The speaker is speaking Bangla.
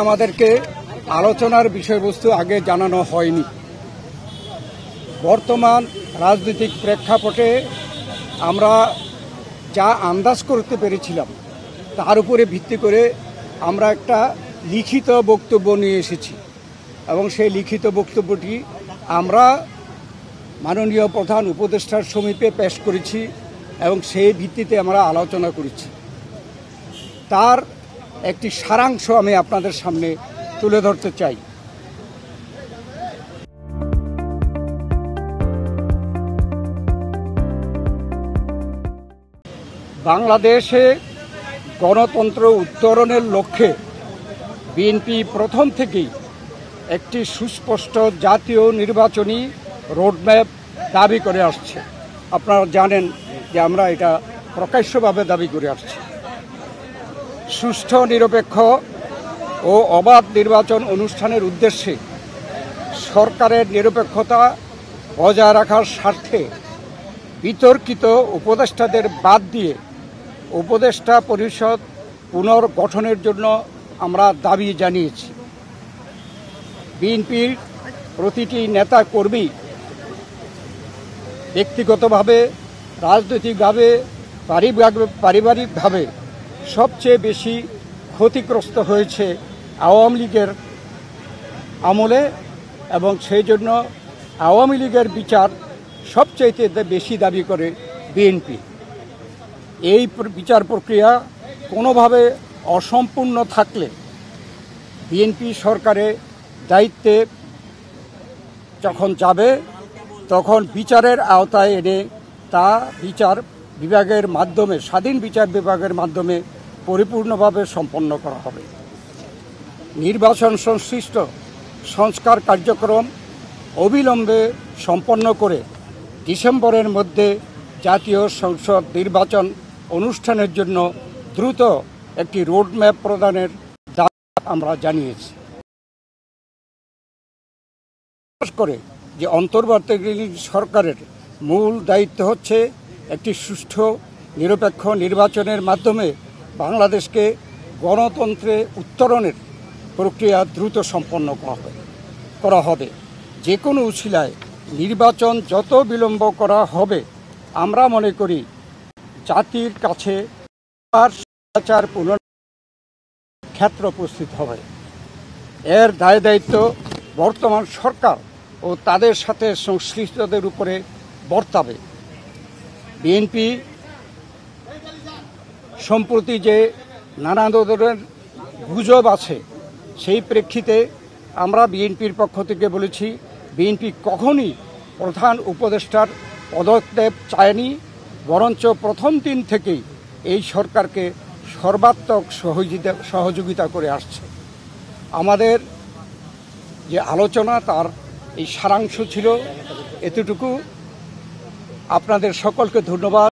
আমাদেরকে আলোচনার বিষয়বস্তু আগে জানানো হয়নি। বর্তমান রাজনৈতিক প্রেক্ষাপটে আমরা যা আন্দাজ করতে পেরেছিলাম তার উপরে ভিত্তি করে আমরা একটা লিখিত বক্তব্য নিয়ে এসেছি এবং সেই লিখিত বক্তব্যটি আমরা মাননীয় প্রধান উপদেষ্টার সমীপে পেশ করেছি এবং সেই ভিত্তিতে আমরা আলোচনা করেছি। তার একটি সারাংশ আমি আপনাদের সামনে তুলে ধরতে চাই। বাংলাদেশে গণতন্ত্র উত্তরণের লক্ষ্যে বিএনপি প্রথম থেকেই একটি সুস্পষ্ট জাতীয় নির্বাচনী রোডম্যাপ দাবি করে আসছে। আপনারা জানেন যে আমরা এটা প্রকাশ্যভাবে দাবি করে আসছি। সুষ্ঠু, নিরপেক্ষ ও অবাধ নির্বাচন অনুষ্ঠানের উদ্দেশ্যে সরকারের নিরপেক্ষতা বজায় রাখার স্বার্থে বিতর্কিত উপদেষ্টাদের বাদ দিয়ে উপদেষ্টা পরিষদ পুনর্গঠনের জন্য আমরা দাবি জানিয়েছি। বিএনপির প্রতিটি নেতা কর্মী ব্যক্তিগতভাবে, রাজনৈতিকভাবে, পারিবারিকভাবে সবচেয়ে বেশি ক্ষতিগ্রস্ত হয়েছে আওয়ামী লীগের আমলে এবং সেই জন্য আওয়ামী লীগের বিচার সবচাইতে বেশি দাবি করে বিএনপি। এই বিচার প্রক্রিয়া কোনোভাবে অসম্পূর্ণ থাকলে বিএনপি সরকারের দায়িত্বে যখন যাবে তখন বিচারের আওতায় এনে তা বিচার বিভাগের মাধ্যমে, স্বাধীন বিচার বিভাগের মাধ্যমে পরিপূর্ণভাবে সম্পন্ন করা হবে। নির্বাচন সংশ্লিষ্ট সংস্কার কার্যক্রম অবিলম্বে সম্পন্ন করে ডিসেম্বরের মধ্যে জাতীয় সংসদ নির্বাচন অনুষ্ঠানের জন্য দ্রুত একটি রোডম্যাপ প্রদানের দাবি আমরা জানিয়েছি। করে যে অন্তর্বর্তীকালীন সরকারের মূল দায়িত্ব হচ্ছে একটি সুষ্ঠু, নিরপেক্ষ নির্বাচনের মাধ্যমে বাংলাদেশকে গণতন্ত্রে উত্তরণের প্রক্রিয়া দ্রুত সম্পন্ন করা হবে। যে কোনো উছিলায় নির্বাচন যত বিলম্ব করা হবে আমরা মনে করি জাতির কাছে স্বৈরাচার ক্ষেত্র উপস্থিত হবে। এর দায় দায়িত্ব বর্তমান সরকার ও তাদের সাথে সংশ্লিষ্টদের উপরে বর্তাবে। বিএনপি সম্প্রতি যে নানা ধরনের গুজব আছে সেই প্রেক্ষিতে আমরা বিএনপির পক্ষ থেকে বলেছি, বিএনপি কখনই প্রধান উপদেষ্টার পদত্যাগ চায়নি, বরঞ্চ প্রথম দিন থেকেই এই সরকারকে সর্বাত্মক সহযোগিতা করে আসছে। আমাদের যে আলোচনা তার এই সারাংশ ছিল এতটুকু। আপনাদের সকলকে ধন্যবাদ।